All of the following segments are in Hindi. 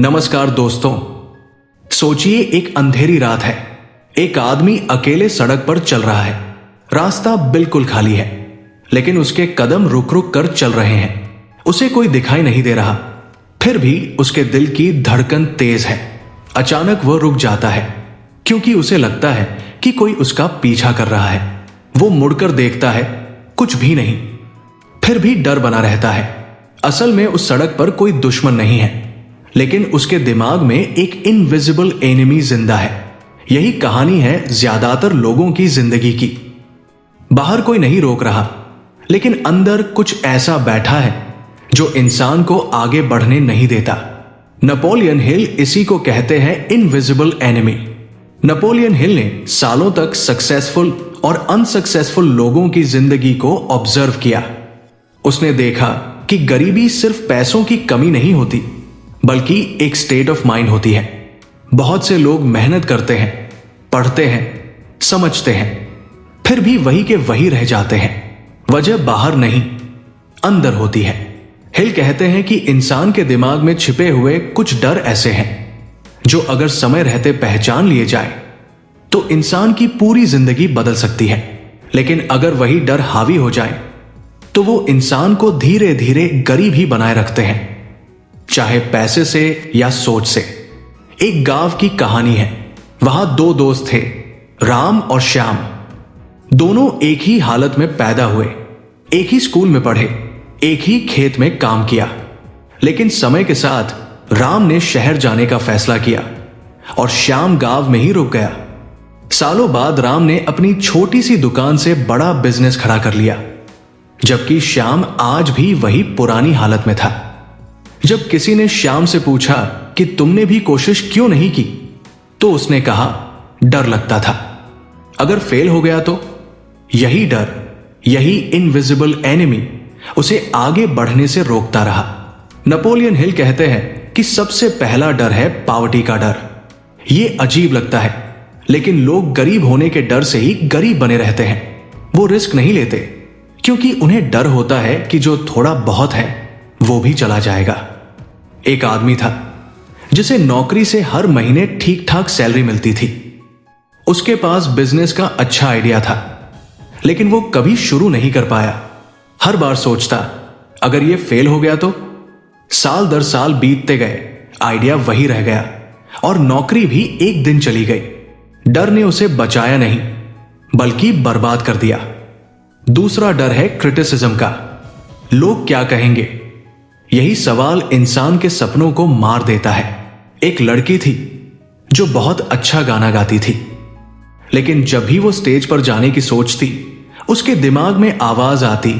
नमस्कार दोस्तों। सोचिए एक अंधेरी रात है। एक आदमी अकेले सड़क पर चल रहा है। रास्ता बिल्कुल खाली है, लेकिन उसके कदम रुक रुक कर चल रहे हैं। उसे कोई दिखाई नहीं दे रहा, फिर भी उसके दिल की धड़कन तेज है। अचानक वह रुक जाता है, क्योंकि उसे लगता है कि कोई उसका पीछा कर रहा है। वो मुड़कर देखता है, कुछ भी नहीं। फिर भी डर बना रहता है। असल में उस सड़क पर कोई दुश्मन नहीं है, लेकिन उसके दिमाग में एक इनविजिबल एनिमी जिंदा है। यही कहानी है ज्यादातर लोगों की जिंदगी की। बाहर कोई नहीं रोक रहा, लेकिन अंदर कुछ ऐसा बैठा है जो इंसान को आगे बढ़ने नहीं देता। नेपोलियन हिल इसी को कहते हैं इनविजिबल एनिमी। नेपोलियन हिल ने सालों तक सक्सेसफुल और अनसक्सेसफुल लोगों की जिंदगी को ऑब्जर्व किया। उसने देखा कि गरीबी सिर्फ पैसों की कमी नहीं होती, बल्कि एक स्टेट ऑफ माइंड होती है। बहुत से लोग मेहनत करते हैं, पढ़ते हैं, समझते हैं, फिर भी वही के वही रह जाते हैं। वजह बाहर नहीं, अंदर होती है। हिल कहते हैं कि इंसान के दिमाग में छिपे हुए कुछ डर ऐसे हैं जो अगर समय रहते पहचान लिए जाए तो इंसान की पूरी जिंदगी बदल सकती है। लेकिन अगर वही डर हावी हो जाए तो वो इंसान को धीरे धीरे गरीब ही बनाए रखते हैं, चाहे पैसे से या सोच से। एक गांव की कहानी है। वहां दो दोस्त थे, राम और श्याम। दोनों एक ही हालत में पैदा हुए, एक ही स्कूल में पढ़े, एक ही खेत में काम किया। लेकिन समय के साथ राम ने शहर जाने का फैसला किया और श्याम गांव में ही रुक गया। सालों बाद राम ने अपनी छोटी सी दुकान से बड़ा बिजनेस खड़ा कर लिया, जबकि श्याम आज भी वही पुरानी हालत में था। जब किसी ने श्याम से पूछा कि तुमने भी कोशिश क्यों नहीं की, तो उसने कहा, डर लगता था। अगर फेल हो गया तो? यही डर, यही इनविजिबल एनिमी उसे आगे बढ़ने से रोकता रहा। नेपोलियन हिल कहते हैं कि सबसे पहला डर है पॉवर्टी का डर। यह अजीब लगता है, लेकिन लोग गरीब होने के डर से ही गरीब बने रहते हैं। वो रिस्क नहीं लेते, क्योंकि उन्हें डर होता है कि जो थोड़ा बहुत है वो भी चला जाएगा। एक आदमी था जिसे नौकरी से हर महीने ठीक ठाक सैलरी मिलती थी। उसके पास बिजनेस का अच्छा आइडिया था, लेकिन वो कभी शुरू नहीं कर पाया। हर बार सोचता, अगर ये फेल हो गया तो? साल दर साल बीतते गए, आइडिया वही रह गया और नौकरी भी एक दिन चली गई। डर ने उसे बचाया नहीं, बल्कि बर्बाद कर दिया। दूसरा डर है क्रिटिसिज्म का। लोग क्या कहेंगे? यही सवाल इंसान के सपनों को मार देता है। एक लड़की थी जो बहुत अच्छा गाना गाती थी, लेकिन जब भी वो स्टेज पर जाने की सोचती, उसके दिमाग में आवाज आती,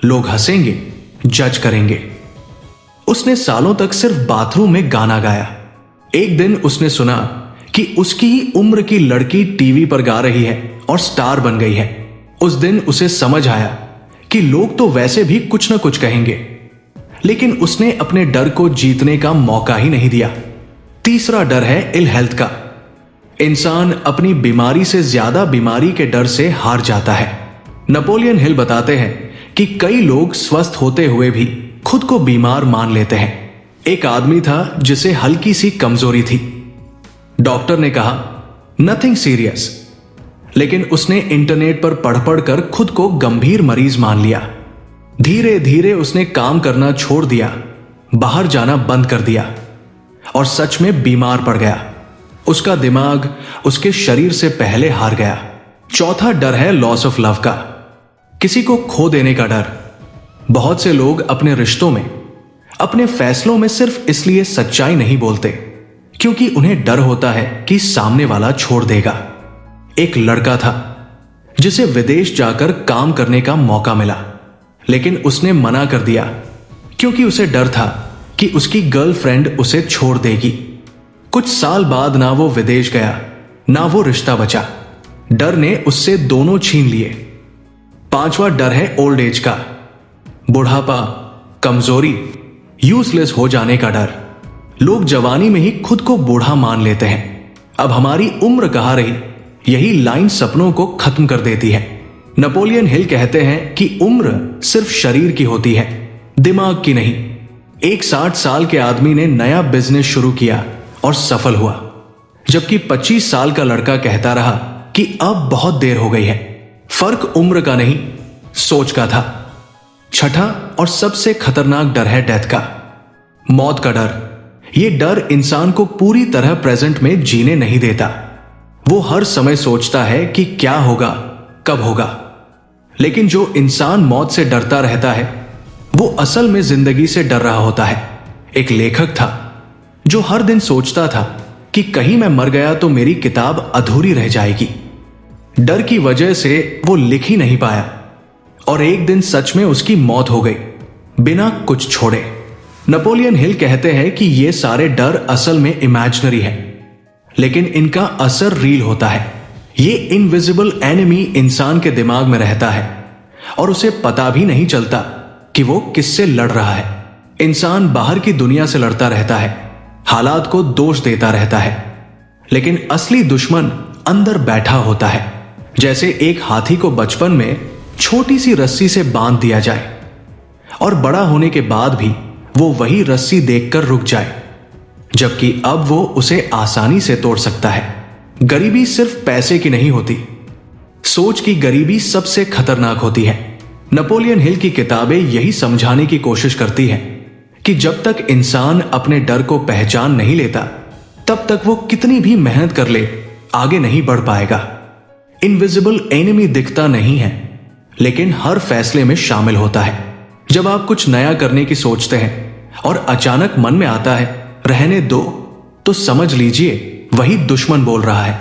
लोग हंसेंगे, जज करेंगे। उसने सालों तक सिर्फ बाथरूम में गाना गाया। एक दिन उसने सुना कि उसकी ही उम्र की लड़की टीवी पर गा रही है और स्टार बन गई है। उस दिन उसे समझ आया कि लोग तो वैसे भी कुछ न कुछ कहेंगे, लेकिन उसने अपने डर को जीतने का मौका ही नहीं दिया। तीसरा डर है इल हेल्थ का। इंसान अपनी बीमारी से ज्यादा बीमारी के डर से हार जाता है। नेपोलियन हिल बताते हैं कि कई लोग स्वस्थ होते हुए भी खुद को बीमार मान लेते हैं। एक आदमी था जिसे हल्की सी कमजोरी थी। डॉक्टर ने कहा, नथिंग सीरियस, लेकिन उसने इंटरनेट पर पढ़ पढ़ कर खुद को गंभीर मरीज मान लिया। धीरे धीरे उसने काम करना छोड़ दिया, बाहर जाना बंद कर दिया और सच में बीमार पड़ गया। उसका दिमाग उसके शरीर से पहले हार गया। चौथा डर है लॉस ऑफ लव का, किसी को खो देने का डर। बहुत से लोग अपने रिश्तों में, अपने फैसलों में सिर्फ इसलिए सच्चाई नहीं बोलते क्योंकि उन्हें डर होता है कि सामने वाला छोड़ देगा। एक लड़का था जिसे विदेश जाकर काम करने का मौका मिला, लेकिन उसने मना कर दिया क्योंकि उसे डर था कि उसकी गर्लफ्रेंड उसे छोड़ देगी। कुछ साल बाद ना वो विदेश गया, ना वो रिश्ता बचा। डर ने उससे दोनों छीन लिए। पांचवा डर है ओल्ड एज का। बुढ़ापा, कमजोरी, यूजलेस हो जाने का डर। लोग जवानी में ही खुद को बूढ़ा मान लेते हैं। अब हमारी उम्र कहाँ रही, यही लाइन सपनों को खत्म कर देती है। नेपोलियन हिल कहते हैं कि उम्र सिर्फ शरीर की होती है, दिमाग की नहीं। एक 60 साल के आदमी ने नया बिजनेस शुरू किया और सफल हुआ, जबकि 25 साल का लड़का कहता रहा कि अब बहुत देर हो गई है। फर्क उम्र का नहीं, सोच का था। छठा और सबसे खतरनाक डर है डेथ का, मौत का डर। यह डर इंसान को पूरी तरह प्रेजेंट में जीने नहीं देता। वो हर समय सोचता है कि क्या होगा, कब होगा। लेकिन जो इंसान मौत से डरता रहता है वो असल में जिंदगी से डर रहा होता है। एक लेखक था जो हर दिन सोचता था कि कहीं मैं मर गया तो मेरी किताब अधूरी रह जाएगी। डर की वजह से वो लिख ही नहीं पाया और एक दिन सच में उसकी मौत हो गई, बिना कुछ छोड़े। नेपोलियन हिल कहते हैं कि ये सारे डर असल में इमेजिनरी है, लेकिन इनका असर रियल होता है। ये इनविजिबल एनिमी इंसान के दिमाग में रहता है और उसे पता भी नहीं चलता कि वो किससे लड़ रहा है। इंसान बाहर की दुनिया से लड़ता रहता है, हालात को दोष देता रहता है, लेकिन असली दुश्मन अंदर बैठा होता है। जैसे एक हाथी को बचपन में छोटी सी रस्सी से बांध दिया जाए और बड़ा होने के बाद भी वो वही रस्सी देखकर रुक जाए, जबकि अब वो उसे आसानी से तोड़ सकता है। गरीबी सिर्फ पैसे की नहीं होती, सोच की गरीबी सबसे खतरनाक होती है। नेपोलियन हिल की किताबें यही समझाने की कोशिश करती हैं कि जब तक इंसान अपने डर को पहचान नहीं लेता, तब तक वो कितनी भी मेहनत कर ले आगे नहीं बढ़ पाएगा। इनविजिबल एनिमी दिखता नहीं है, लेकिन हर फैसले में शामिल होता है। जब आप कुछ नया करने की सोचते हैं और अचानक मन में आता है रहने दो, तो समझ लीजिए वही दुश्मन बोल रहा है।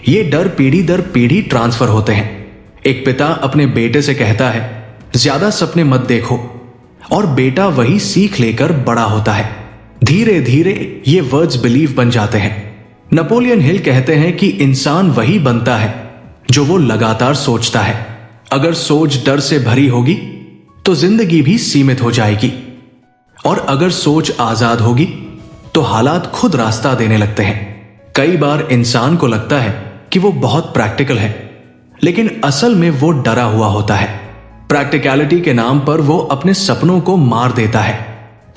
ये डर पीढ़ी दर पीढ़ी ट्रांसफर होते हैं। एक पिता अपने बेटे से कहता है ज्यादा सपने मत देखो, और बेटा वही सीख लेकर बड़ा होता है। धीरे धीरे ये वर्ड्स बिलीव बन जाते हैं। नेपोलियन हिल कहते हैं कि इंसान वही बनता है जो वो लगातार सोचता है। अगर सोच डर से भरी होगी तो जिंदगी भी सीमित हो जाएगी, और अगर सोच आजाद होगी तो हालात खुद रास्ता देने लगते हैं। कई बार इंसान को लगता है कि वो बहुत प्रैक्टिकल है, लेकिन असल में वो डरा हुआ होता है। प्रैक्टिकलिटी के नाम पर वो अपने सपनों को मार देता है।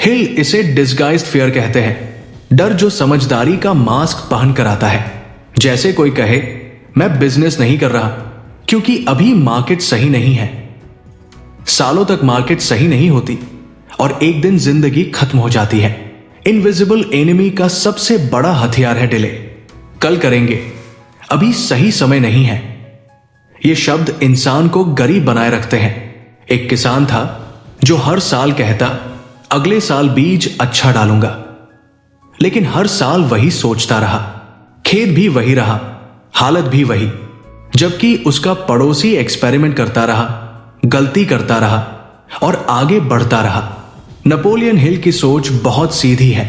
हिल इसे डिस्गाइज्ड फियर कहते हैं, डर जो समझदारी का मास्क पहन कर आता है। जैसे कोई कहे मैं बिजनेस नहीं कर रहा क्योंकि अभी मार्केट सही नहीं है। सालों तक मार्केट सही नहीं होती और एक दिन जिंदगी खत्म हो जाती है। इनविजिबल एनिमी का सबसे बड़ा हथियार है डिले। कल करेंगे, अभी सही समय नहीं है। ये शब्द इंसान को गरीब बनाए रखते हैं। एक किसान था जो हर साल कहता अगले साल बीज अच्छा डालूंगा, लेकिन हर साल वही सोचता रहा, खेत भी वही रहा, हालत भी वही। जबकि उसका पड़ोसी एक्सपेरिमेंट करता रहा, गलती करता रहा और आगे बढ़ता रहा। नेपोलियन हिल की सोच बहुत सीधी है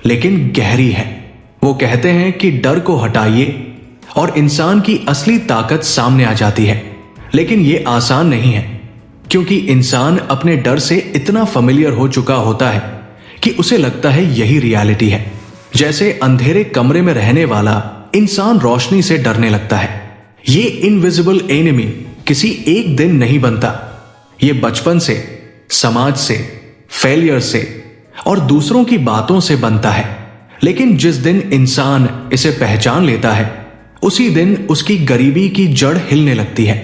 लेकिन गहरी है। वो कहते हैं कि डर को हटाइए और इंसान की असली ताकत सामने आ जाती है। लेकिन यह आसान नहीं है, क्योंकि इंसान अपने डर से इतना फेमिलियर हो चुका होता है कि उसे लगता है यही रियलिटी है। जैसे अंधेरे कमरे में रहने वाला इंसान रोशनी से डरने लगता है। ये इनविजिबल एनिमी किसी एक दिन नहीं बनता। ये बचपन से, समाज से, फेलियर से और दूसरों की बातों से बनता है। लेकिन जिस दिन इंसान इसे पहचान लेता है, उसी दिन उसकी गरीबी की जड़ हिलने लगती है,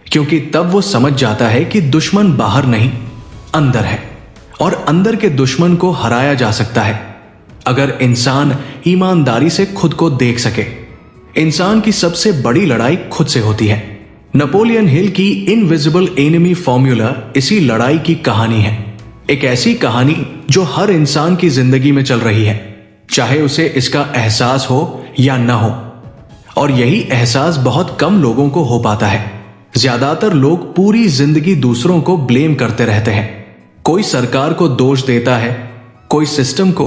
क्योंकि तब वो समझ जाता है कि दुश्मन बाहर नहीं, अंदर है, और अंदर के दुश्मन को हराया जा सकता है अगर इंसान ईमानदारी से खुद को देख सके। इंसान की सबसे बड़ी लड़ाई खुद से होती है। नेपोलियन हिल की इनविजिबल एनिमी फॉर्मूला इसी लड़ाई की कहानी है। एक ऐसी कहानी जो हर इंसान की जिंदगी में चल रही है, चाहे उसे इसका एहसास हो या न हो। और यही एहसास बहुत कम लोगों को हो पाता है। ज्यादातर लोग पूरी जिंदगी दूसरों को ब्लेम करते रहते हैं। कोई सरकार को दोष देता है, कोई सिस्टम को,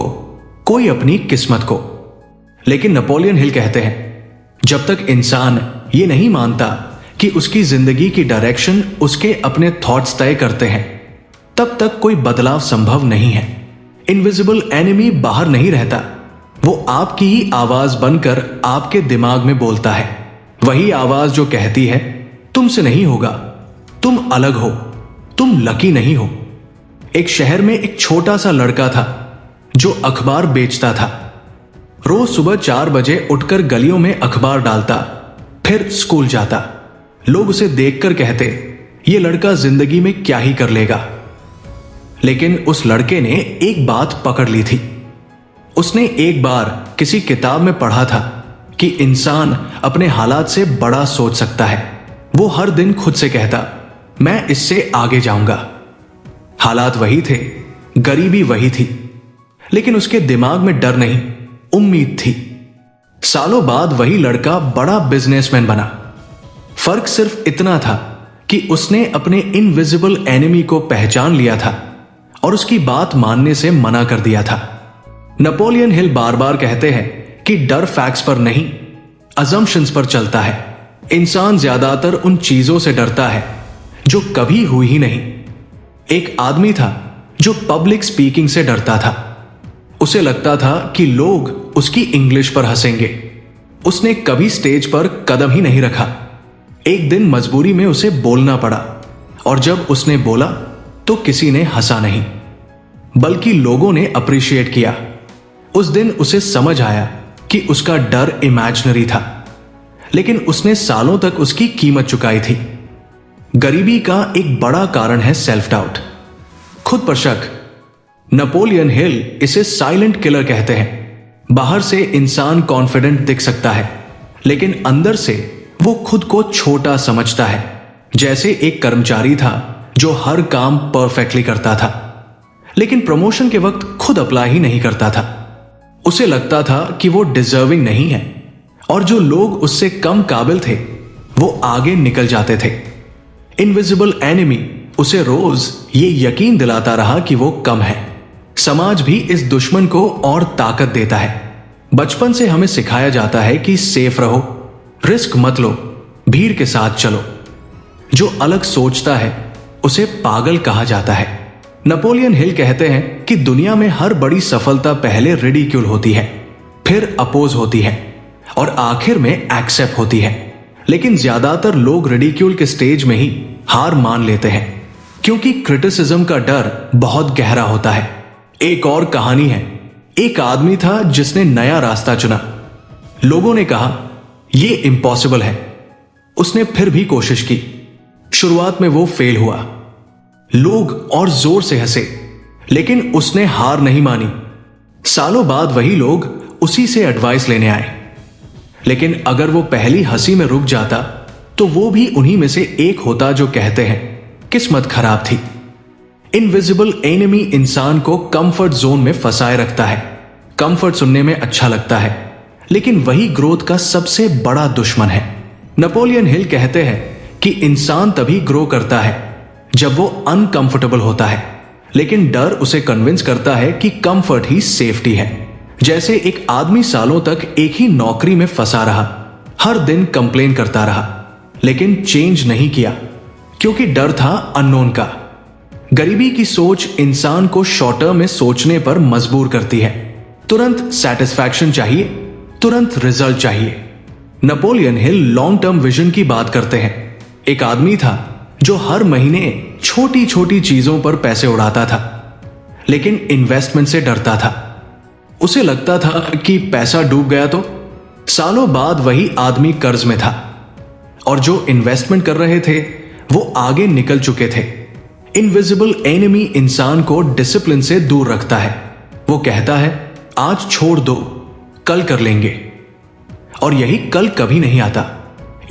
कोई अपनी किस्मत को। लेकिन नेपोलियन हिल कहते हैं जब तक इंसान ये नहीं मानता कि उसकी जिंदगी की डायरेक्शन उसके अपने थॉट्स तय करते हैं, तब तक कोई बदलाव संभव नहीं है। इनविजिबल एनिमी बाहर नहीं रहता, वो आपकी ही आवाज बनकर आपके दिमाग में बोलता है। वही आवाज जो कहती है तुमसे नहीं होगा, तुम अलग हो, तुम लकी नहीं हो। एक शहर में एक छोटा सा लड़का था जो अखबार बेचता था। रोज सुबह 4 बजे उठकर गलियों में अखबार डालता, फिर स्कूल जाता। लोग उसे देखकर कहते, ये लड़का जिंदगी में क्या ही कर लेगा। लेकिन उस लड़के ने एक बात पकड़ ली थी। उसने एक बार किसी किताब में पढ़ा था कि इंसान अपने हालात से बड़ा सोच सकता है। वो हर दिन खुद से कहता, मैं इससे आगे जाऊंगा। हालात वही थे, गरीबी वही थी, लेकिन उसके दिमाग में डर नहीं, उम्मीद थी। सालों बाद वही लड़का बड़ा बिजनेसमैन बना। फर्क सिर्फ इतना था कि उसने अपने इनविजिबल एनिमी को पहचान लिया था और उसकी बात मानने से मना कर दिया था। नेपोलियन हिल बार बार कहते हैं कि डर फैक्ट्स पर नहीं, अजम्पशंस पर चलता है। इंसान ज्यादातर उन चीजों से डरता है जो कभी हुई ही नहीं। एक आदमी था जो पब्लिक स्पीकिंग से डरता था। उसे लगता था कि लोग उसकी इंग्लिश पर हंसेंगे। उसने कभी स्टेज पर कदम ही नहीं रखा। एक दिन मजबूरी में उसे बोलना पड़ा और जब उसने बोला तो किसी ने हंसा नहीं, बल्कि लोगों ने अप्रिशिएट किया। उस दिन उसे समझ आया कि उसका डर इमेजिनरी था, लेकिन उसने सालों तक उसकी कीमत चुकाई थी। गरीबी का एक बड़ा कारण है सेल्फ डाउट, खुद पर शक। नेपोलियन हिल इसे साइलेंट किलर कहते हैं। बाहर से इंसान कॉन्फिडेंट दिख सकता है, लेकिन अंदर से वो खुद को छोटा समझता है। जैसे एक कर्मचारी था जो हर काम परफेक्टली करता था, लेकिन प्रमोशन के वक्त खुद अप्लाई ही नहीं करता था। उसे लगता था कि वो डिजर्विंग नहीं है, और जो लोग उससे कम काबिल थे वो आगे निकल जाते थे। इनविजिबल एनिमी उसे रोज ये यकीन दिलाता रहा कि वो कम है। समाज भी इस दुश्मन को और ताकत देता है। बचपन से हमें सिखाया जाता है कि सेफ रहो, रिस्क मत लो, भीड़ के साथ चलो। जो अलग सोचता है उसे पागल कहा जाता है। नेपोलियन हिल कहते हैं कि दुनिया में हर बड़ी सफलता पहले रिडिक्यूल होती है, फिर अपोज होती है और आखिर में एक्सेप्ट होती है। लेकिन ज्यादातर लोग रिडिक्यूल के स्टेज में ही हार मान लेते हैं, क्योंकि क्रिटिसिज्म का डर बहुत गहरा होता है। एक और कहानी है। एक आदमी था जिसने नया रास्ता चुना। लोगों ने कहा यह इम्पॉसिबल है। उसने फिर भी कोशिश की। शुरुआत में वो फेल हुआ, लोग और जोर से हंसे, लेकिन उसने हार नहीं मानी। सालों बाद वही लोग उसी से एडवाइस लेने आए, लेकिन अगर वो पहली हंसी में रुक जाता तो वो भी उन्हीं में से एक होता जो कहते हैं किस्मत खराब थी। इनविजिबल एनिमी इंसान को कंफर्ट जोन में फंसाए रखता है। कंफर्ट सुनने में अच्छा लगता है, लेकिन वही ग्रोथ का सबसे बड़ा दुश्मन है। नेपोलियन हिल कहते हैं कि इंसान तभी ग्रो करता है जब वो अनकंफर्टेबल होता है, लेकिन डर उसे कन्विंस करता है कि कंफर्ट ही सेफ्टी है। जैसे एक आदमी सालों तक एक ही नौकरी में फंसा रहा, हर दिन कंप्लेन करता रहा, लेकिन चेंज नहीं किया, क्योंकि डर था अननोन का। गरीबी की सोच इंसान को शॉर्ट टर्म में सोचने पर मजबूर करती है। तुरंत सेटिस्फैक्शन चाहिए, तुरंत रिजल्ट चाहिए। Napoleon Hill long term vision की बात करते हैं। एक आदमी था जो हर महीने छोटी छोटी चीजों पर पैसे उड़ाता था, लेकिन इन्वेस्टमेंट से डरता था। उसे लगता था कि पैसा डूब गया तो। सालों बाद वही आदमी कर्ज में था, और जो इन्वेस्टमेंट कर रहे थे वो आगे निकल चुके थे। इनविजिबल एनिमी इंसान को डिसिप्लिन से दूर रखता है। वो कहता है आज छोड़ दो, कल कर लेंगे, और यही कल कभी नहीं आता।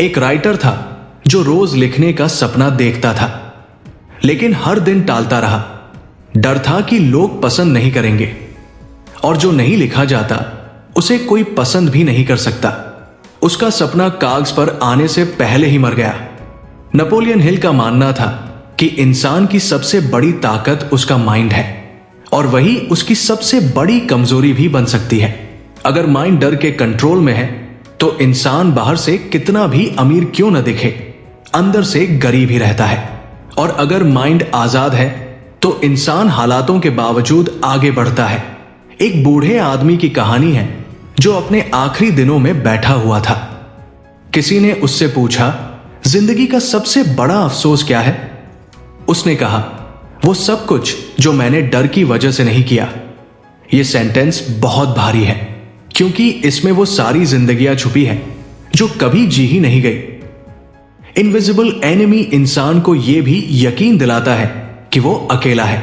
एक राइटर था जो रोज लिखने का सपना देखता था, लेकिन हर दिन टालता रहा। डर था कि लोग पसंद नहीं करेंगे, और जो नहीं लिखा जाता उसे कोई पसंद भी नहीं कर सकता। उसका सपना कागज पर आने से पहले ही मर गया। नेपोलियन हिल का मानना था कि इंसान की सबसे बड़ी ताकत उसका माइंड है, और वही उसकी सबसे बड़ी कमजोरी भी बन सकती है। अगर माइंड डर के कंट्रोल में है तो इंसान बाहर से कितना भी अमीर क्यों न दिखे, अंदर से गरीब ही रहता है। और अगर माइंड आजाद है तो इंसान हालातों के बावजूद आगे बढ़ता है। एक बूढ़े आदमी की कहानी है जो अपने आखिरी दिनों में बैठा हुआ था। किसी ने उससे पूछा, जिंदगी का सबसे बड़ा अफसोस क्या है? उसने कहा, वो सब कुछ जो मैंने डर की वजह से नहीं किया। ये सेंटेंस बहुत भारी है क्योंकि इसमें वो सारी जिंदगियां छुपी है जो कभी जी ही नहीं गई। इनविजिबल एनिमी इंसान को यह भी यकीन दिलाता है कि वो अकेला है,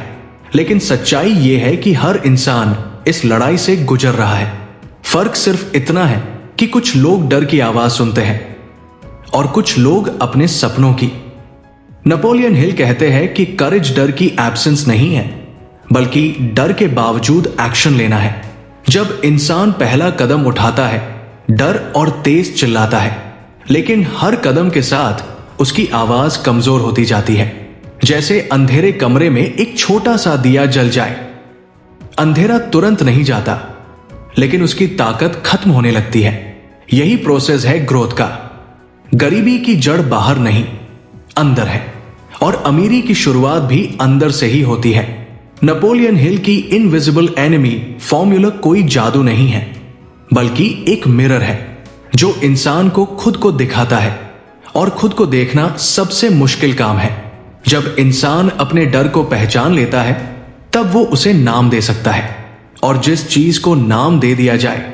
लेकिन सच्चाई ये है कि हर इंसान इस लड़ाई से गुजर रहा है। फर्क सिर्फ इतना है कि कुछ लोग डर की आवाज सुनते हैं और कुछ लोग अपने सपनों की। नेपोलियन हिल कहते हैं कि करेज डर की एब्सेंस नहीं है, बल्कि डर के बावजूद एक्शन लेना है। जब इंसान पहला कदम उठाता है, डर और तेज चिल्लाता है, लेकिन हर कदम के साथ उसकी आवाज कमजोर होती जाती है, जैसे अंधेरे कमरे में एक छोटा सा दिया जल जाए। अंधेरा तुरंत नहीं जाता, लेकिन उसकी ताकत खत्म होने लगती है। यही प्रोसेस है ग्रोथ का। गरीबी की जड़ बाहर नहीं, अंदर है, और अमीरी की शुरुआत भी अंदर से ही होती है। नेपोलियन हिल की इनविजिबल एनिमी फॉर्मूला कोई जादू नहीं है, बल्कि एक मिरर है जो इंसान को खुद को दिखाता है, और खुद को देखना सबसे मुश्किल काम है। जब इंसान अपने डर को पहचान लेता है, तब वो उसे नाम दे सकता है, और जिस चीज को नाम दे दिया जाए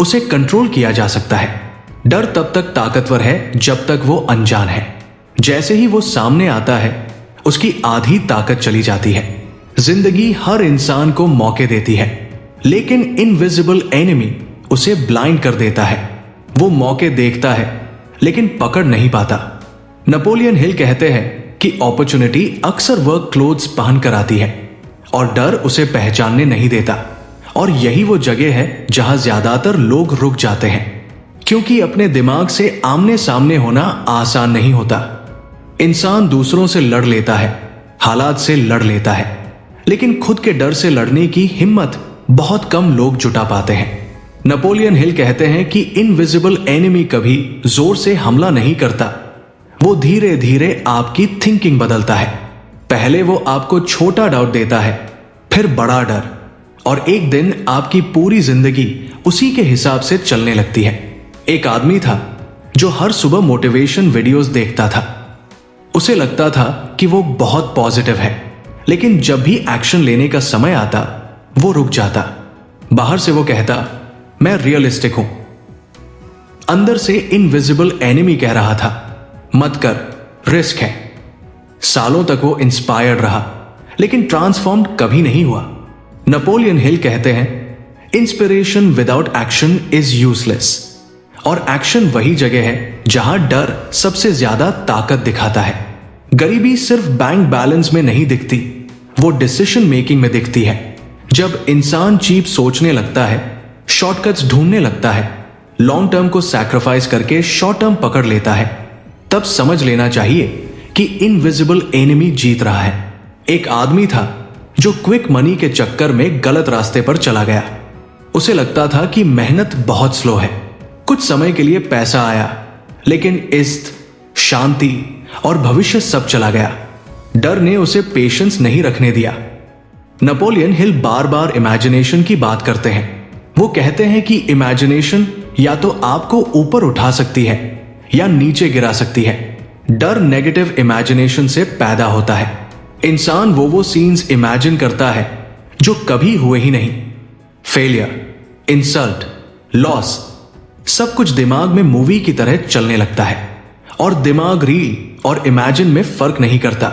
उसे कंट्रोल किया जा सकता है। डर तब तक ताकतवर है जब तक वो अनजान है। जैसे ही वो सामने आता है, उसकी आधी ताकत चली जाती है। जिंदगी हर इंसान को मौके देती है, लेकिन इनविजिबल एनिमी उसे ब्लाइंड कर देता है। वो मौके देखता है, लेकिन पकड़ नहीं पाता। नेपोलियन हिल कहते हैं कि अपॉर्चुनिटी अक्सर वर्क क्लोथ्स पहनकर आती है, और डर उसे पहचानने नहीं देता। और यही वो जगह है जहां ज्यादातर लोग रुक जाते हैं, क्योंकि अपने दिमाग से आमने सामने होना आसान नहीं होता। इंसान दूसरों से लड़ लेता है, हालात से लड़ लेता है, लेकिन खुद के डर से लड़ने की हिम्मत बहुत कम लोग जुटा पाते हैं। नेपोलियन हिल कहते हैं कि इनविजिबल एनिमी कभी जोर से हमला नहीं करता, वो धीरे धीरे आपकी थिंकिंग बदलता है। पहले वो आपको छोटा डाउट देता है, फिर बड़ा डर, और एक दिन आपकी पूरी जिंदगी उसी के हिसाब से चलने लगती है। एक आदमी था जो हर सुबह मोटिवेशन वीडियोस देखता था। उसे लगता था कि वो बहुत पॉजिटिव है, लेकिन जब भी एक्शन लेने का समय आता, वो रुक जाता। बाहर से वो कहता, मैं रियलिस्टिक हूं। अंदर से इनविजिबल एनिमी कह रहा था, मत कर, रिस्क है। सालों तक वो इंस्पायर्ड रहा, लेकिन ट्रांसफॉर्म्ड कभी नहीं हुआ। नेपोलियन हिल कहते हैं, inspiration without action is useless. और एक्शन वही जगह है जहां डर सबसे ज्यादा ताकत दिखाता है। गरीबी सिर्फ बैंक बैलेंस में नहीं दिखती, वो डिसीजन मेकिंग में दिखती है। जब इंसान चीप सोचने लगता है, शॉर्टकट्स ढूंढने लगता है, लॉन्ग टर्म को सैक्रिफाइस करके शॉर्ट टर्म पकड़ लेता है, तब समझ लेना चाहिए कि इनविजिबल एनिमी जीत रहा है। एक आदमी था जो क्विक मनी के चक्कर में गलत रास्ते पर चला गया। उसे लगता था कि मेहनत बहुत स्लो है। कुछ समय के लिए पैसा आया, लेकिन इज्जत, शांति और भविष्य सब चला गया। डर ने उसे पेशेंस नहीं रखने दिया। नेपोलियन हिल बार बार इमेजिनेशन की बात करते हैं। वो कहते हैं कि इमेजिनेशन या तो आपको ऊपर उठा सकती है या नीचे गिरा सकती है। डर नेगेटिव इमेजिनेशन से पैदा होता है। इंसान वो सीन्स इमेजिन करता है जो कभी हुए ही नहीं। फेलियर, इंसल्ट, लॉस, सब कुछ दिमाग में मूवी की तरह चलने लगता है, और दिमाग रील और इमेजिन में फर्क नहीं करता।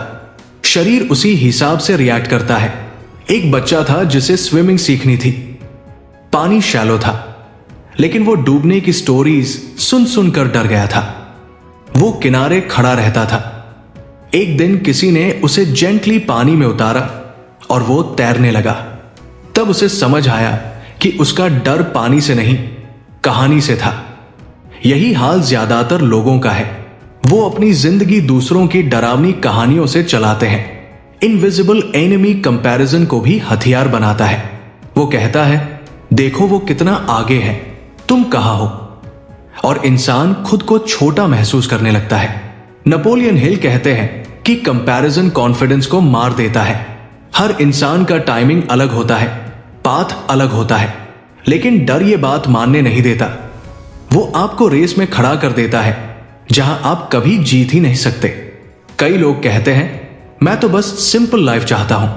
शरीर उसी हिसाब से रिएक्ट करता है। एक बच्चा था जिसे स्विमिंग सीखनी थी। पानी शैलो था, लेकिन वो डूबने की स्टोरीज सुन सुनकर डर गया था। वो किनारे खड़ा रहता था। एक दिन किसी ने उसे जेंटली पानी में उतारा और वो तैरने लगा। तब उसे समझ आया कि उसका डर पानी से नहीं, कहानी से था। यही हाल ज्यादातर लोगों का है। वो अपनी जिंदगी दूसरों की डरावनी कहानियों से चलाते हैं। इनविजिबल एनिमी कंपैरिजन को भी हथियार बनाता है। वो कहता है, देखो वो कितना आगे है, तुम कहां हो, और इंसान खुद को छोटा महसूस करने लगता है। नेपोलियन हिल कहते हैं कि कंपैरिजन कॉन्फिडेंस को मार देता है। हर इंसान का टाइमिंग अलग होता है, पाथ अलग होता है, लेकिन डर ये बात मानने नहीं देता। वो आपको रेस में खड़ा कर देता है जहां आप कभी जीत ही नहीं सकते। कई लोग कहते हैं, मैं तो बस सिंपल लाइफ चाहता हूं।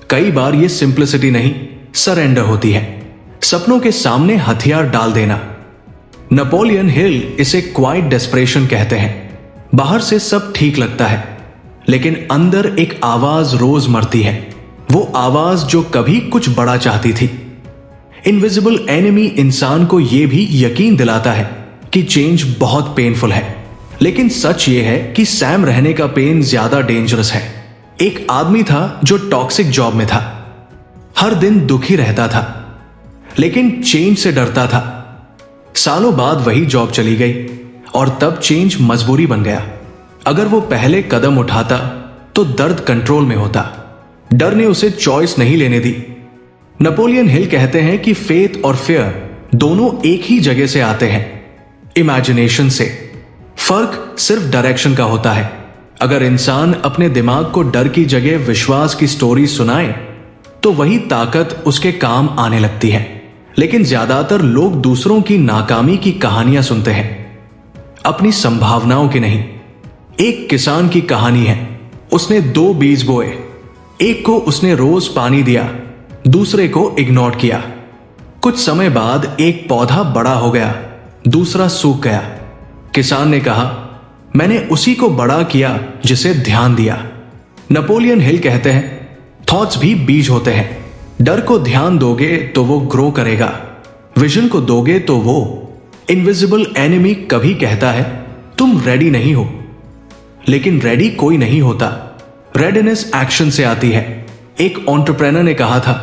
कई बार ये सिंप्लिसिटी नहीं, सरेंडर होती है, सपनों के सामने हथियार डाल देना। नेपोलियन हिल इसे क्वाइट डेस्परेशन कहते हैं। बाहर से सब ठीक लगता है, लेकिन अंदर एक आवाज रोज मरती है, वो आवाज जो कभी कुछ बड़ा चाहती थी। इनविजिबल एनिमी इंसान को यह भी यकीन दिलाता है कि चेंज बहुत पेनफुल है, लेकिन सच ये है कि सैम रहने का पेन ज्यादा डेंजरस है। एक आदमी था जो टॉक्सिक जॉब में था, हर दिन दुखी रहता था, लेकिन चेंज से डरता था। सालों बाद वही जॉब चली गई और तब चेंज मजबूरी बन गया। अगर वो पहले कदम उठाता तो दर्द कंट्रोल में होता। डर ने उसे चॉइस नहीं लेने दी। नेपोलियन हिल कहते हैं कि फेथ और फियर दोनों एक ही जगह से आते हैं, इमेजिनेशन से। फर्क सिर्फ डायरेक्शन का होता है। अगर इंसान अपने दिमाग को डर की जगह विश्वास की स्टोरी सुनाए तो वही ताकत उसके काम आने लगती है। लेकिन ज्यादातर लोग दूसरों की नाकामी की कहानियां सुनते हैं, अपनी संभावनाओं की नहीं। एक किसान की कहानी है। उसने 2 बीज बोए, एक को उसने रोज पानी दिया, दूसरे को इग्नोर किया। कुछ समय बाद एक पौधा बड़ा हो गया, दूसरा सूख गया। किसान ने कहा, मैंने उसी को बड़ा किया जिसे ध्यान दिया। नेपोलियन हिल कहते हैं, थॉट्स भी बीज होते हैं। डर को ध्यान दोगे तो वो ग्रो करेगा, विजन को दोगे तो वो। इनविजिबल एनिमी कभी कहता है तुम रेडी नहीं हो, लेकिन रेडी कोई नहीं होता। रेडीनेस एक्शन से आती है। एक एंटरप्रेन्योर ने कहा था,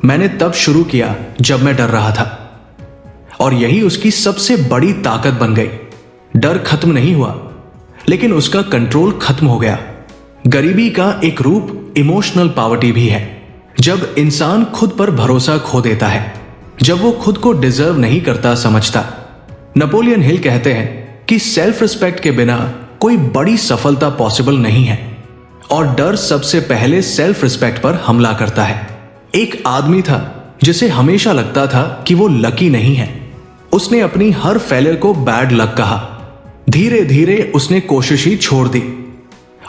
मैंने तब शुरू किया जब मैं डर रहा था, और यही उसकी सबसे बड़ी ताकत बन गई। डर खत्म नहीं हुआ, लेकिन उसका कंट्रोल खत्म हो गया। गरीबी का एक रूप इमोशनल पॉवर्टी भी है। जब इंसान खुद पर भरोसा खो देता है, जब वो खुद को डिजर्व नहीं करता समझता। नेपोलियन हिल कहते हैं कि सेल्फ रिस्पेक्ट के बिना कोई बड़ी सफलता पॉसिबल नहीं है, और डर सबसे पहले सेल्फ रिस्पेक्ट पर हमला करता है। एक आदमी था जिसे हमेशा लगता था कि वो लकी नहीं है। उसने अपनी हर फेलियर को बैड लक कहा। धीरे धीरे उसने कोशिश ही छोड़ दी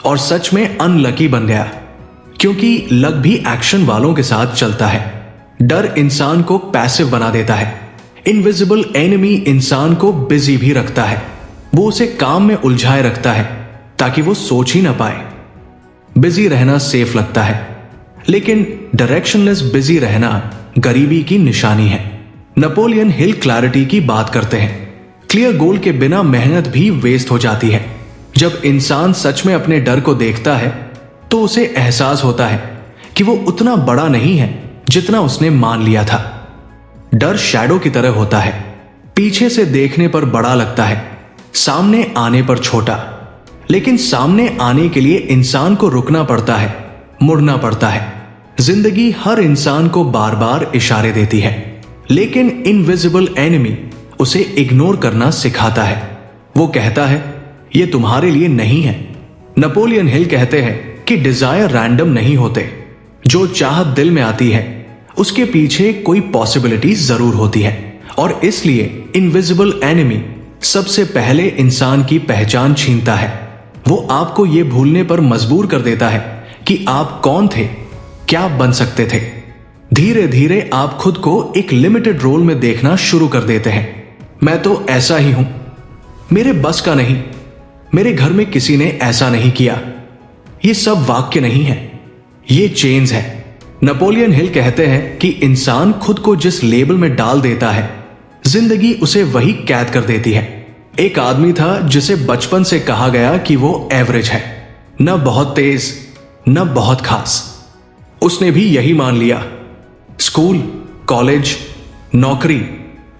और सच में अनलकी बन गया, क्योंकि लक भी एक्शन वालों के साथ चलता है। डर इंसान को पैसिव बना देता है। इनविजिबल एनिमी इंसान को बिजी भी रखता है। वो उसे काम में उलझाए रखता है ताकि वो सोच ही ना पाए। बिजी रहना सेफ लगता है, लेकिन डायरेक्शनलेस बिजी रहना गरीबी की निशानी है। नेपोलियन हिल क्लैरिटी की बात करते हैं। क्लियर गोल के बिना मेहनत भी वेस्ट हो जाती है। जब इंसान सच में अपने डर को देखता है तो उसे एहसास होता है कि वो उतना बड़ा नहीं है जितना उसने मान लिया था। डर शैडो की तरह होता है, पीछे से देखने पर बड़ा लगता है, सामने आने पर छोटा। लेकिन सामने आने के लिए इंसान को रुकना पड़ता है, मुड़ना पड़ता है। जिंदगी हर इंसान को बार बार इशारे देती है, लेकिन इनविजिबल एनिमी उसे इग्नोर करना सिखाता है। वो कहता है, ये तुम्हारे लिए नहीं है। नेपोलियन हिल कहते हैं कि डिजायर रैंडम नहीं होते। जो चाहत दिल में आती है उसके पीछे कोई पॉसिबिलिटी जरूर होती है, और इसलिए इनविजिबल एनिमी सबसे पहले इंसान की पहचान छीनता है। वो आपको यह भूलने पर मजबूर कर देता है कि आप कौन थे, क्या बन सकते थे। धीरे धीरे आप खुद को एक लिमिटेड रोल में देखना शुरू कर देते हैं। मैं तो ऐसा ही हूं, मेरे बस का नहीं, मेरे घर में किसी ने ऐसा नहीं किया। ये सब वाक्य नहीं है, ये चेंज है। नेपोलियन हिल कहते हैं कि इंसान खुद को जिस लेबल में डाल देता है, जिंदगी उसे वही कैद कर देती है। एक आदमी था जिसे बचपन से कहा गया कि वो एवरेज है, न बहुत तेज न बहुत खास। उसने भी यही मान लिया। स्कूल, कॉलेज, नौकरी,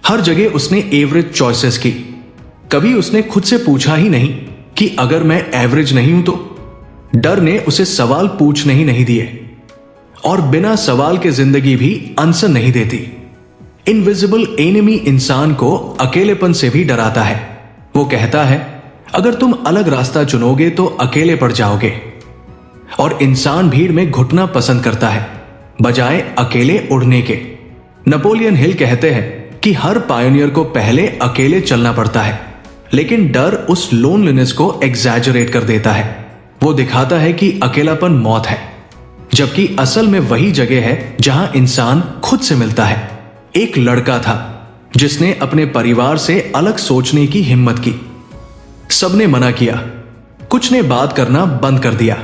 हर जगह उसने एवरेज चॉइसेस की। कभी उसने खुद से पूछा ही नहीं कि अगर मैं एवरेज नहीं हूं तो। डर ने उसे सवाल पूछने ही नहीं दिए, और बिना सवाल के जिंदगी भी आंसर नहीं देती। इनविजिबल एनिमी इंसान को अकेलेपन से भी डराता है। वो कहता है, अगर तुम अलग रास्ता चुनोगे तो अकेले पड़ जाओगे। और इंसान भीड़ में घुटना पसंद करता है बजाय अकेले उड़ने के। नेपोलियन हिल कहते हैं कि हर पायोनियर को पहले अकेले चलना पड़ता है, लेकिन डर उस लोनलीनेस को एग्जैजरेट कर देता है। वो दिखाता है कि अकेलापन मौत है, जबकि असल में वही जगह है जहां इंसान खुद से मिलता है। एक लड़का था जिसने अपने परिवार से अलग सोचने की हिम्मत की। सबने मना किया, कुछ ने बात करना बंद कर दिया।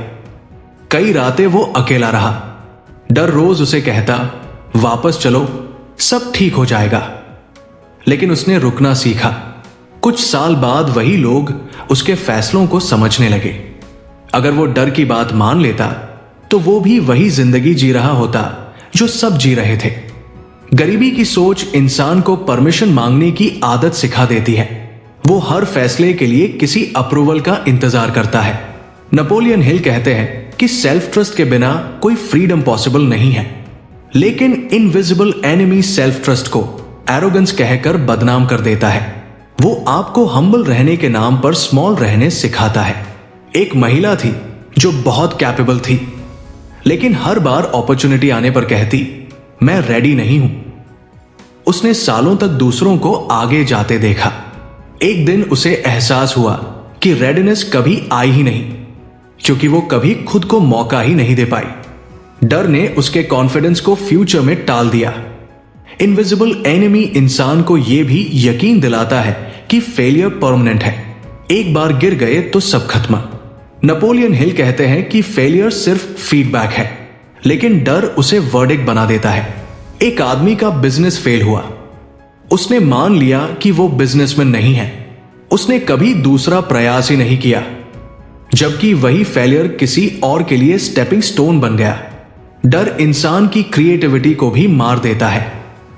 कई रातें वो अकेला रहा। डर रोज उसे कहता, वापस चलो, सब ठीक हो जाएगा। लेकिन उसने रुकना सीखा। कुछ साल बाद वही लोग उसके फैसलों को समझने लगे। अगर वो डर की बात मान लेता तो वो भी वही जिंदगी जी रहा होता जो सब जी रहे थे। गरीबी की सोच इंसान को परमिशन मांगने की आदत सिखा देती है। वो हर फैसले के लिए किसी अप्रूवल का इंतजार करता है। नेपोलियन हिल कहते हैं कि सेल्फ ट्रस्ट के बिना कोई फ्रीडम पॉसिबल नहीं है। लेकिन इनविजिबल एनिमी सेल्फ ट्रस्ट को एरोगेंस कहकर बदनाम कर देता है। वो आपको हम्बल रहने के नाम पर स्मॉल रहने सिखाता है। एक महिला थी जो बहुत कैपेबल थी, लेकिन हर बार अपॉर्चुनिटी आने पर कहती, मैं रेडी नहीं हूं। उसने सालों तक दूसरों को आगे जाते देखा। एक दिन उसे एहसास हुआ कि रेडीनेस कभी आई ही नहीं, क्योंकि वो कभी खुद को मौका ही नहीं दे पाई। डर ने उसके कॉन्फिडेंस को फ्यूचर में टाल दिया। इनविजिबल एनिमी इंसान को यह भी यकीन दिलाता है कि फेलियर परमानेंट है। एक बार गिर गए तो सब खत्म। नेपोलियन हिल कहते हैं कि फेलियर सिर्फ फीडबैक है, लेकिन डर उसे वर्डिक्ट बना देता है। एक आदमी का बिजनेस फेल हुआ। उसने मान लिया कि वो बिजनेसमैन नहीं है। उसने कभी दूसरा प्रयास ही नहीं किया, जबकि वही फेलियर किसी और के लिए स्टेपिंग स्टोन बन गया। डर इंसान की क्रिएटिविटी को भी मार देता है।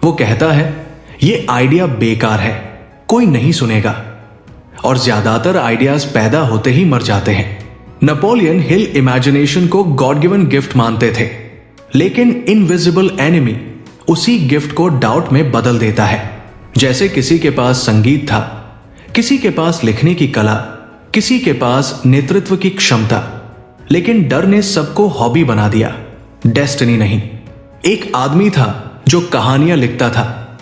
वो कहता है, ये आइडिया बेकार है, कोई नहीं सुनेगा। और ज्यादातर आइडियाज पैदा होते ही मर जाते हैं। नेपोलियन हिल इमेजिनेशन को गॉड गिवन गिफ्ट मानते थे, लेकिन इनविजिबल एनिमी उसी गिफ्ट को डाउट में बदल देता है। जैसे किसी के पास संगीत था, किसी के पास लिखने की कला, किसी के पास नेतृत्व की क्षमता, लेकिन डर ने सबको हॉबी बना दिया, डेस्टिनी नहीं। एक आदमी था जो कहानियां लिखता था।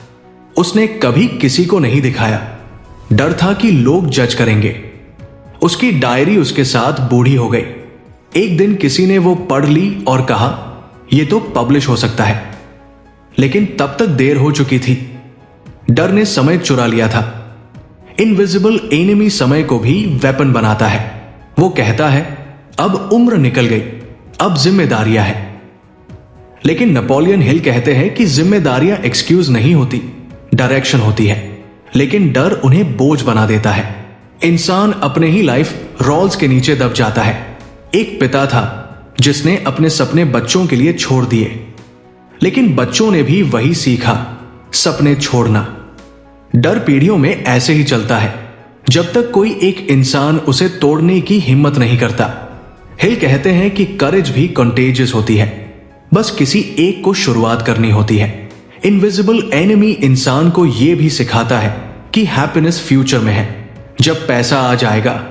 उसने कभी किसी को नहीं दिखाया। डर था कि लोग जज करेंगे। उसकी डायरी उसके साथ बूढ़ी हो गई। एक दिन किसी ने वो पढ़ ली और कहा, यह तो पब्लिश हो सकता है, लेकिन तब तक देर हो चुकी थी। डर ने समय चुरा लिया था। इनविजिबल एनिमी समय को भी वेपन बनाता है। वो कहता है, अब उम्र निकल गई, अब जिम्मेदारियां हैं। लेकिन नेपोलियन हिल कहते हैं कि जिम्मेदारियां एक्सक्यूज नहीं होती, डायरेक्शन होती है। लेकिन डर उन्हें बोझ बना देता है। इंसान अपने ही लाइफ रोल्स के नीचे दब जाता है। एक पिता था जिसने अपने सपने बच्चों के लिए छोड़ दिए, लेकिन बच्चों ने भी वही सीखा, सपने छोड़ना। डर पीढ़ियों में ऐसे ही चलता है, जब तक कोई एक इंसान उसे तोड़ने की हिम्मत नहीं करता। हिल कहते हैं कि करेज भी कंटेजियस होती है, बस किसी एक को शुरुआत करनी होती है। इनविजिबल एनिमी इंसान को यह भी सिखाता है कि हैप्पीनेस फ्यूचर में है, जब पैसा आ जाएगा,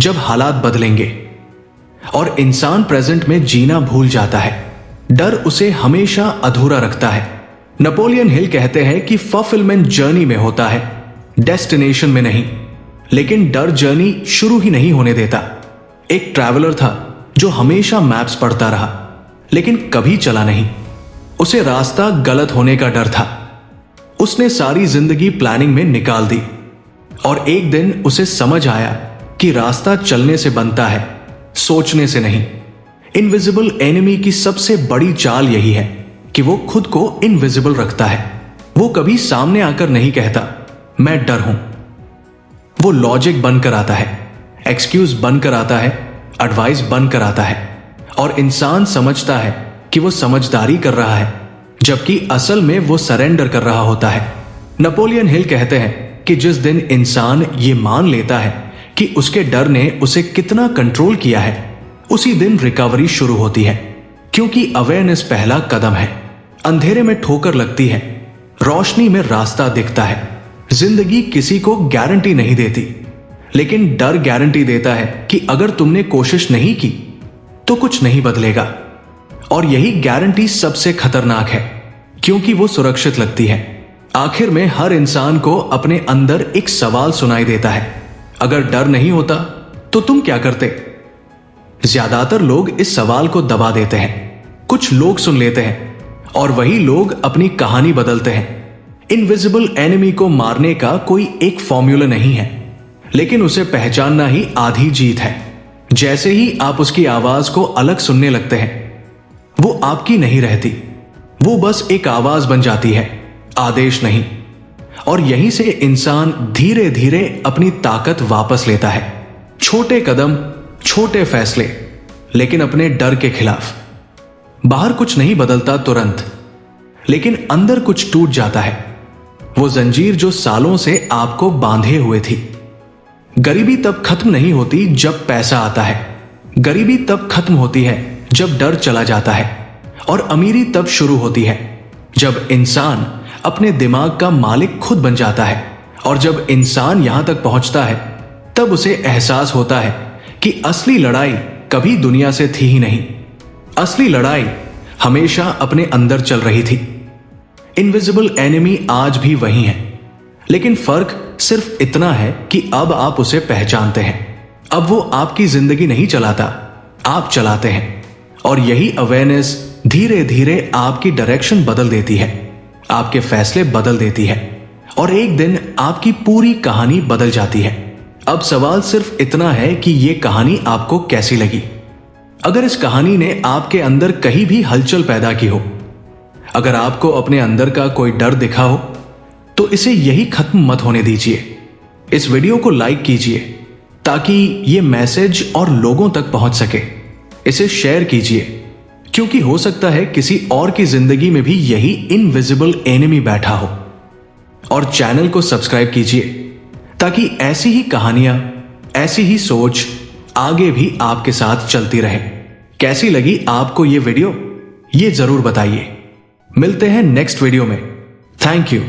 जब हालात बदलेंगे। और इंसान प्रेजेंट में जीना भूल जाता है। डर उसे हमेशा अधूरा रखता है। नेपोलियन हिल कहते हैं कि फुलफिलमेंट जर्नी में होता है, डेस्टिनेशन में नहीं। लेकिन डर जर्नी शुरू ही नहीं होने देता। एक ट्रैवलर था जो हमेशा मैप्स पढ़ता रहा, लेकिन कभी चला नहीं। उसे रास्ता गलत होने का डर था। उसने सारी जिंदगी प्लानिंग में निकाल दी, और एक दिन उसे समझ आया कि रास्ता चलने से बनता है, सोचने से नहीं। इनविजिबल एनिमी की सबसे बड़ी चाल यही है कि वो खुद को इनविजिबल रखता है। वो कभी सामने आकर नहीं कहता, मैं डर हूं। वो लॉजिक बनकर आता है, एक्सक्यूज बनकर आता है, एडवाइस बनकर आता है, और इंसान समझता है कि वो समझदारी कर रहा है, जबकि असल में वो सरेंडर कर रहा होता है। नेपोलियन हिल कहते हैं कि जिस दिन इंसान ये मान लेता है कि उसके डर ने उसे कितना कंट्रोल किया है, उसी दिन रिकवरी शुरू होती है, क्योंकि अवेयरनेस पहला कदम है। अंधेरे में ठोकर लगती है, रोशनी में रास्ता दिखता है। जिंदगी किसी को गारंटी नहीं देती, लेकिन डर गारंटी देता है कि अगर तुमने कोशिश नहीं की तो कुछ नहीं बदलेगा। और यही गारंटी सबसे खतरनाक है, क्योंकि वो सुरक्षित लगती है। आखिर में हर इंसान को अपने अंदर एक सवाल सुनाई देता है, अगर डर नहीं होता तो तुम क्या करते? ज्यादातर लोग इस सवाल को दबा देते हैं, कुछ लोग सुन लेते हैं और वही लोग अपनी कहानी बदलते हैं। इनविजिबल एनिमी को मारने का कोई एक फॉर्मूला नहीं है, लेकिन उसे पहचानना ही आधी जीत है। जैसे ही आप उसकी आवाज को अलग सुनने लगते हैं, वो आपकी नहीं रहती, वो बस एक आवाज बन जाती है, आदेश नहीं। और यहीं से इंसान धीरे धीरे अपनी ताकत वापस लेता है। छोटे कदम, छोटे फैसले, लेकिन अपने डर के खिलाफ। बाहर कुछ नहीं बदलता तुरंत, लेकिन अंदर कुछ टूट जाता है। वो जंजीर जो सालों से आपको बांधे हुए थी। गरीबी तब खत्म नहीं होती जब पैसा आता है, गरीबी तब खत्म होती है जब डर चला जाता है। और अमीरी तब शुरू होती है जब इंसान अपने दिमाग का मालिक खुद बन जाता है। और जब इंसान यहां तक पहुंचता है, तब उसे एहसास होता है कि असली लड़ाई कभी दुनिया से थी ही नहीं। असली लड़ाई हमेशा अपने अंदर चल रही थी। इनविजिबल एनिमी आज भी वही है, लेकिन फर्क सिर्फ इतना है कि अब आप उसे पहचानते हैं। अब वो आपकी जिंदगी नहीं चलाता, आप चलाते हैं। और यही अवेयरनेस धीरे धीरे आपकी डायरेक्शन बदल देती है, आपके फैसले बदल देती है, और एक दिन आपकी पूरी कहानी बदल जाती है। अब सवाल सिर्फ इतना है कि यह कहानी आपको कैसी लगी। अगर इस कहानी ने आपके अंदर कहीं भी हलचल पैदा की हो, अगर आपको अपने अंदर का कोई डर दिखा हो, तो इसे यही खत्म मत होने दीजिए। इस वीडियो को लाइक कीजिए ताकि ये मैसेज और लोगों तक पहुंच सके। इसे शेयर कीजिए, क्योंकि हो सकता है किसी और की जिंदगी में भी यही इनविजिबल एनिमी बैठा हो। और चैनल को सब्सक्राइब कीजिए ताकि ऐसी ही कहानियां, ऐसी ही सोच आगे भी आपके साथ चलती रहे। कैसी लगी आपको ये वीडियो, ये जरूर बताइए। मिलते हैं नेक्स्ट वीडियो में। Thank you.